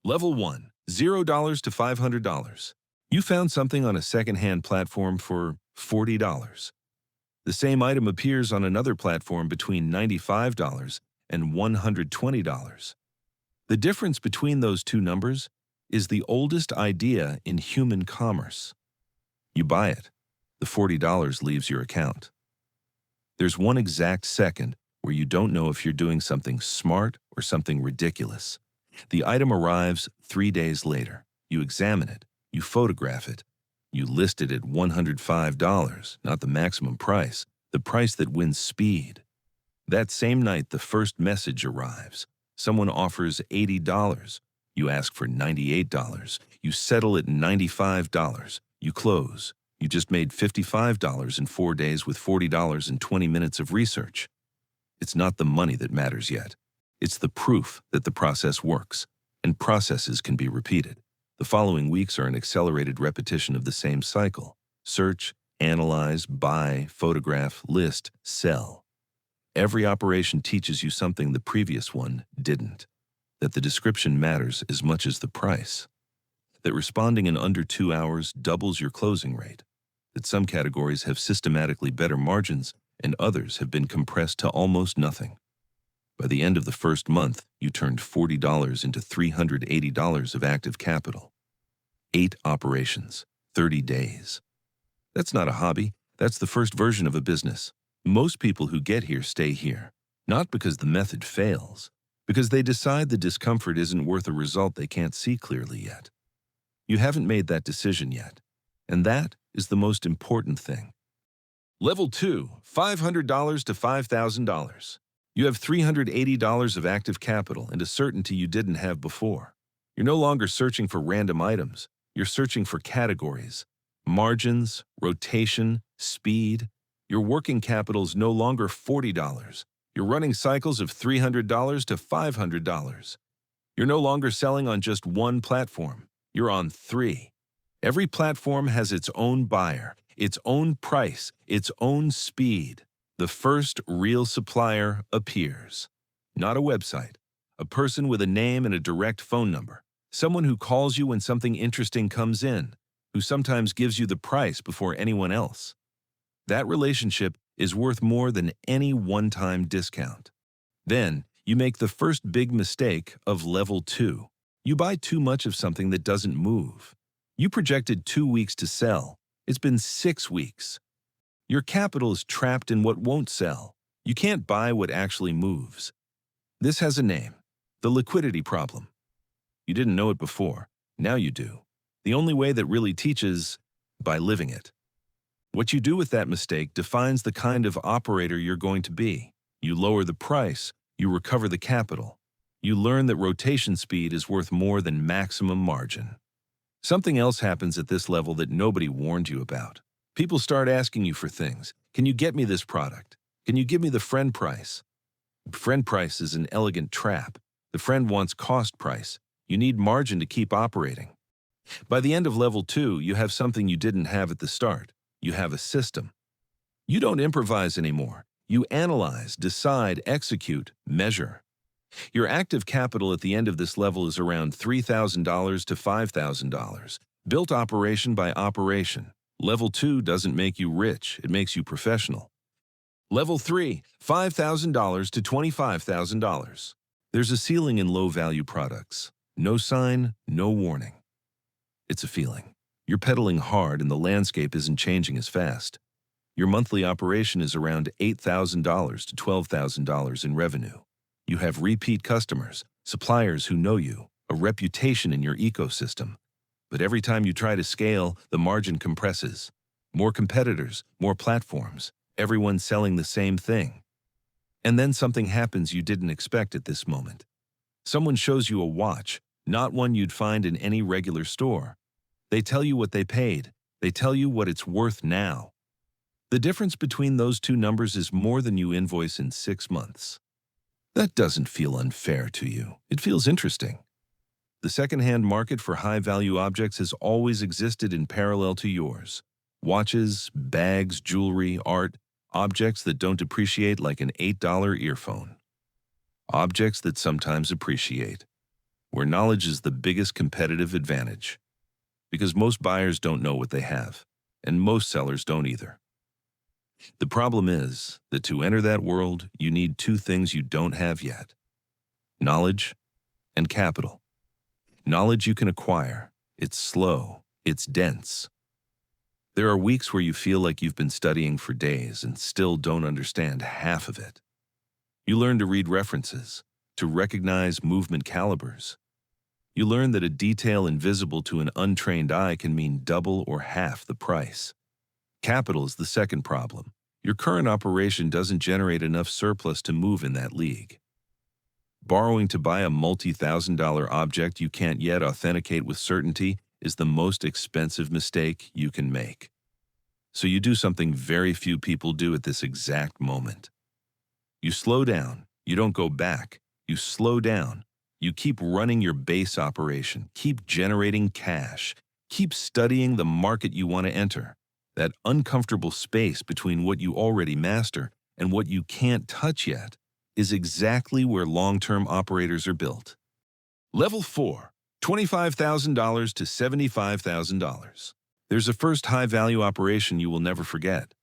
Level 1, $0 to $500. You found something on a second-hand platform for $40. The same item appears on another platform between $95 and $120. The difference between those two numbers is the oldest idea in human commerce. You buy it. The $40 leaves your account. There's one exact second where you don't know if you're doing something smart or something ridiculous. The item arrives 3 days later. You examine it. You photograph it. You list it at $105, not the maximum price, the price that wins speed. That same night, the first message arrives. Someone offers $80. You ask for $98. You settle at $95. You close. You just made $55 in 4 days with $40 and 20 minutes of research. It's not the money that matters yet. It's the proof that the process works, and processes can be repeated. The following weeks are an accelerated repetition of the same cycle. Search, analyze, buy, photograph, list, sell. Every operation teaches you something the previous one didn't. That the description matters as much as the price. That responding in under 2 hours doubles your closing rate. That some categories have systematically better margins and others have been compressed to almost nothing. By the end of the first month, you turned $40 into $380 of active capital. 8 operations, 30 days. That's not a hobby. That's the first version of a business. Most people who get here stay here, not because the method fails, because they decide the discomfort isn't worth a result they can't see clearly yet. You haven't made that decision yet, and that is the most important thing. Level 2, $500 to $5,000. You have $380 of active capital and a certainty you didn't have before. You're no longer searching for random items. You're searching for categories, margins, rotation, speed. Your working capital is no longer $40. You're running cycles of $300 to $500. You're no longer selling on just one platform. You're on 3. Every platform has its own buyer, its own price, its own speed. The first real supplier appears. Not a website, a person with a name and a direct phone number. Someone who calls you when something interesting comes in, who sometimes gives you the price before anyone else. That relationship is worth more than any one-time discount. Then, you make the first big mistake of level 2. You buy too much of something that doesn't move. You projected 2 weeks to sell. It's been 6 weeks. Your capital is trapped in what won't sell. You can't buy what actually moves. This has a name, the liquidity problem. You didn't know it before. Now you do. The only way that really teaches, by living it. What you do with that mistake defines the kind of operator you're going to be. You lower the price, you recover the capital. You learn that rotation speed is worth more than maximum margin. Something else happens at this level that nobody warned you about. People start asking you for things. Can you get me this product? Can you give me the friend price? Friend price is an elegant trap. The friend wants cost price. You need margin to keep operating. By the end of level 2, you have something you didn't have at the start. You have a system. You don't improvise anymore. You analyze, decide, execute, measure. Your active capital at the end of this level is around $3,000 to $5,000, built operation by operation. Level 2 doesn't make you rich, it makes you professional. Level 3, $5,000 to $25,000. There's a ceiling in low-value products. No sign, no warning. It's a feeling. You're pedaling hard and the landscape isn't changing as fast. Your monthly operation is around $8,000 to $12,000 in revenue. You have repeat customers, suppliers who know you, a reputation in your ecosystem. But every time you try to scale, the margin compresses. More competitors, more platforms, everyone selling the same thing. And then something happens you didn't expect at this moment. Someone shows you a watch, not one you'd find in any regular store. They tell you what they paid. They tell you what it's worth now. The difference between those two numbers is more than you invoice in 6 months. That doesn't feel unfair to you. It feels interesting. The second-hand market for high-value objects has always existed in parallel to yours. Watches, bags, jewelry, art, objects that don't depreciate like an $8 earphone. Objects that sometimes appreciate. where knowledge is the biggest competitive advantage. Because most buyers don't know what they have, and most sellers don't either. The problem is that to enter that world, you need two things you don't have yet: knowledge and capital. Knowledge you can acquire. It's slow. It's dense. There are weeks where you feel like you've been studying for days and still don't understand half of it. You learn to read references, to recognize movement calibers. You learn that a detail invisible to an untrained eye can mean double or half the price. Capital is the second problem. Your current operation doesn't generate enough surplus to move in that league. Borrowing to buy a multi-thousand-dollar object you can't yet authenticate with certainty is the most expensive mistake you can make. So you do something very few people do at this exact moment. You slow down. You don't go back. You slow down. You keep running your base operation. Keep generating cash. Keep studying the market you want to enter. That uncomfortable space between what you already master and what you can't touch yet is exactly where long-term operators are built. Level 4, $25,000 to $75,000. There's a first high-value operation you will never forget.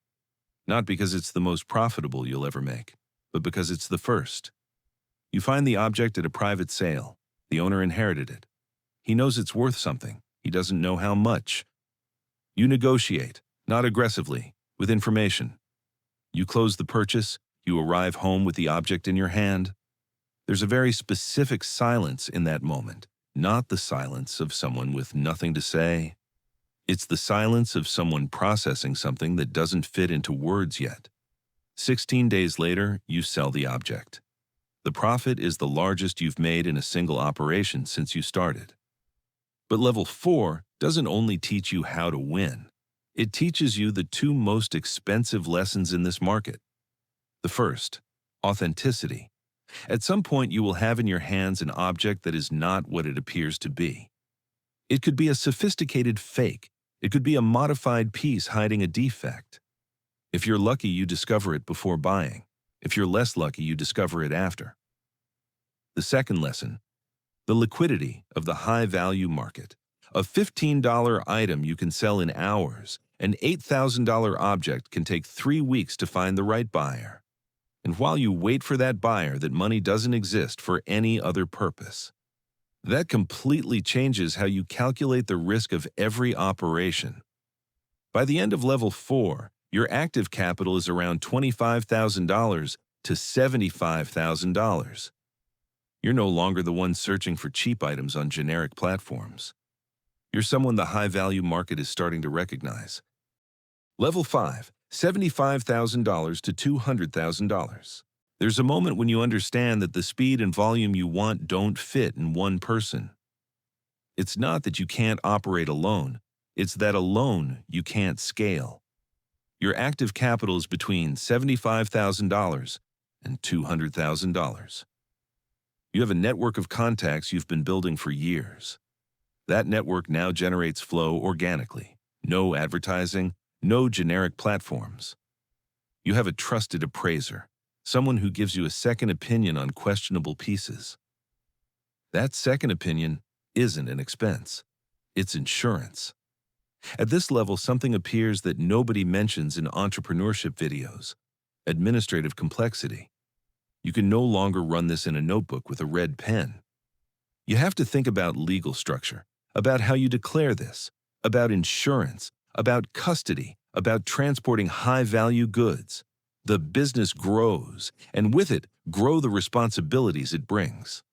Not because it's the most profitable you'll ever make, but because it's the first. You find the object at a private sale. The owner inherited it. He knows it's worth something. He doesn't know how much. You negotiate, not aggressively, with information. You close the purchase. You arrive home with the object in your hand. There's a very specific silence in that moment, not the silence of someone with nothing to say. It's the silence of someone processing something that doesn't fit into words yet. 16 days later, you sell the object. The profit is the largest you've made in a single operation since you started. But level 4 doesn't only teach you how to win. It teaches you the two most expensive lessons in this market. The first, authenticity. At some point, you will have in your hands an object that is not what it appears to be. It could be a sophisticated fake. It could be a modified piece hiding a defect. If you're lucky, you discover it before buying. If you're less lucky, you discover it after. The second lesson, the liquidity of the high-value market. A $15 item you can sell in hours. An $8,000 object can take 3 weeks to find the right buyer. And while you wait for that buyer, that money doesn't exist for any other purpose. That completely changes how you calculate the risk of every operation. By the end of level 4, your active capital is around $25,000 to $75,000. You're no longer the one searching for cheap items on generic platforms. You're someone the high-value market is starting to recognize. Level 5, $75,000 to $200,000. There's a moment when you understand that the speed and volume you want don't fit in one person. It's not that you can't operate alone. It's that alone you can't scale. Your active capital is between $75,000 and $200,000. You have a network of contacts you've been building for years. That network now generates flow organically. No advertising, no generic platforms. You have a trusted appraiser, someone who gives you a second opinion on questionable pieces. That second opinion isn't an expense. It's insurance. At this level, something appears that nobody mentions in entrepreneurship videos: administrative complexity. You can no longer run this in a notebook with a red pen. You have to think about legal structure, about how you declare this, about insurance, about custody, about transporting high-value goods. The business grows, and with it, grow the responsibilities it brings.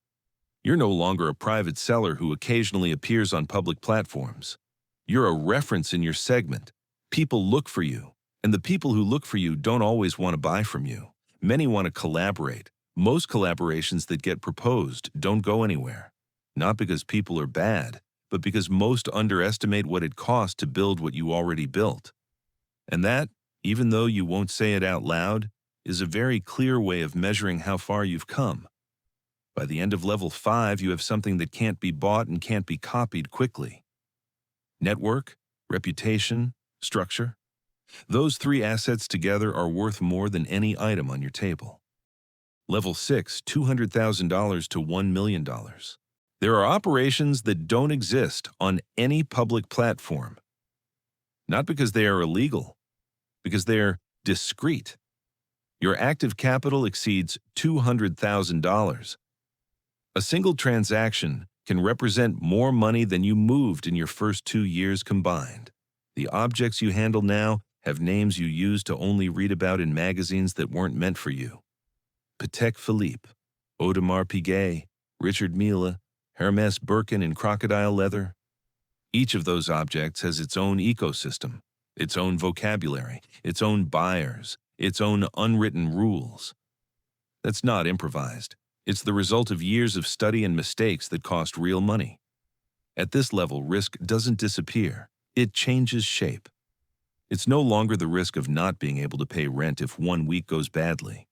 You're no longer a private seller who occasionally appears on public platforms. You're a reference in your segment. People look for you, and the people who look for you don't always want to buy from you. Many want to collaborate. Most collaborations that get proposed don't go anywhere. Not because people are bad, but because most underestimate what it costs to build what you already built. And that, even though you won't say it out loud, is a very clear way of measuring how far you've come. By the end of level 5, you have something that can't be bought and can't be copied quickly. Network, reputation, structure. Those 3 assets together are worth more than any item on your table. Level 6, $200,000 to $1 million. There are operations that don't exist on any public platform, not because they are illegal, because they are discrete. Your active capital exceeds $200,000. A single transaction can represent more money than you moved in your first 2 years combined. The objects you handle now have names you used to only read about in magazines that weren't meant for you. Patek Philippe, Audemars Piguet, Richard Mille, Hermès Birkin in crocodile leather. Each of those objects has its own ecosystem, its own vocabulary, its own buyers, its own unwritten rules. That's not improvised. It's the result of years of study and mistakes that cost real money. At this level, risk doesn't disappear. It changes shape. It's no longer the risk of not being able to pay rent if 1 week goes badly.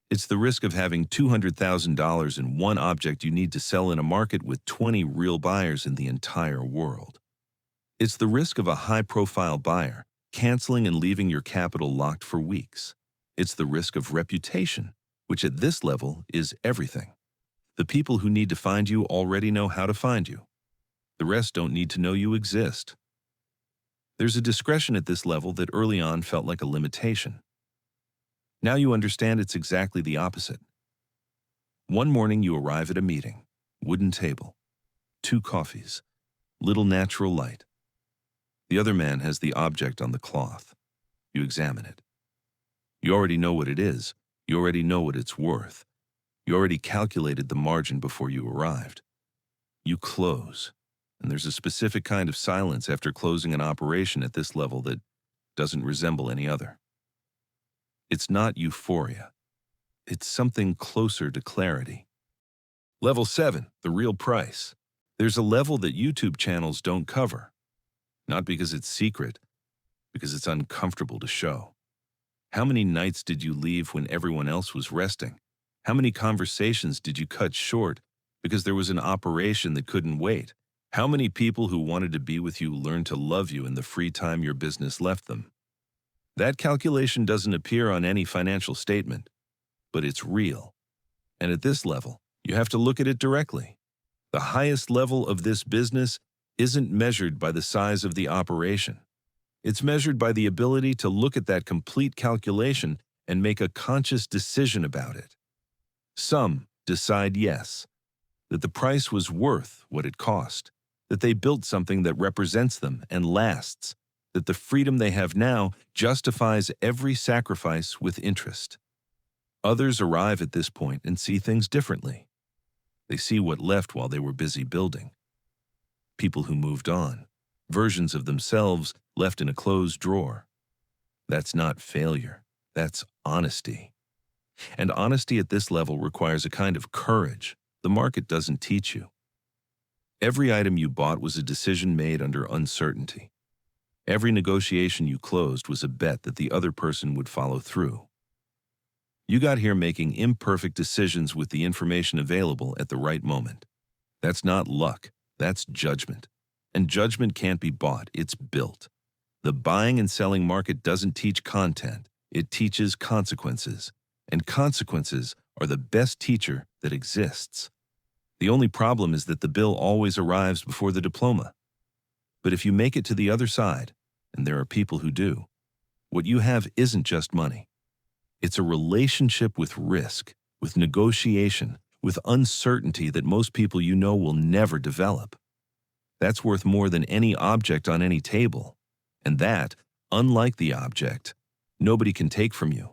It's the risk of having $200,000 in one object you need to sell in a market with 20 real buyers in the entire world. It's the risk of a high-profile buyer canceling and leaving your capital locked for weeks. It's the risk of reputation, which at this level is everything. The people who need to find you already know how to find you. The rest don't need to know you exist. There's a discretion at this level that early on felt like a limitation. Now you understand it's exactly the opposite. One morning you arrive at a meeting, wooden table, 2 coffees, little natural light. The other man has the object on the cloth. You examine it. You already know what it is. You already know what it's worth. You already calculated the margin before you arrived. You close, and there's a specific kind of silence after closing an operation at this level that doesn't resemble any other. It's not euphoria. It's something closer to clarity. Level 7, the real price. There's a level that YouTube channels don't cover. Not because it's secret, because it's uncomfortable to show. How many nights did you leave when everyone else was resting? How many conversations did you cut short because there was an operation that couldn't wait? How many people who wanted to be with you learned to love you in the free time your business left them? That calculation doesn't appear on any financial statement, but it's real. And at this level, you have to look at it directly. The highest level of this business isn't measured by the size of the operation. It's measured by the ability to look at that complete calculation and make a conscious decision about it. Some decide yes, that the price was worth what it cost, that they built something that represents them and lasts, that the freedom they have now justifies every sacrifice with interest. Others arrive at this point and see things differently. They see what left while they were busy building. People who moved on, versions of themselves left in a closed drawer. That's not failure, that's honesty. And honesty at this level requires a kind of courage the market doesn't teach you. Every item you bought was a decision made under uncertainty. Every negotiation you closed was a bet that the other person would follow through. You got here making imperfect decisions with the information available at the right moment. That's not luck, that's judgment. And judgment can't be bought, it's built. The buying and selling market doesn't teach content, it teaches consequences. And consequences are the best teacher that exists. The only problem is that the bill always arrives before the diploma. But if you make it to the other side, and there are people who do, what you have isn't just money. It's a relationship with risk, with negotiation, with uncertainty that most people you know will never develop. That's worth more than any object on any table. And that, unlike the object, nobody can take from you.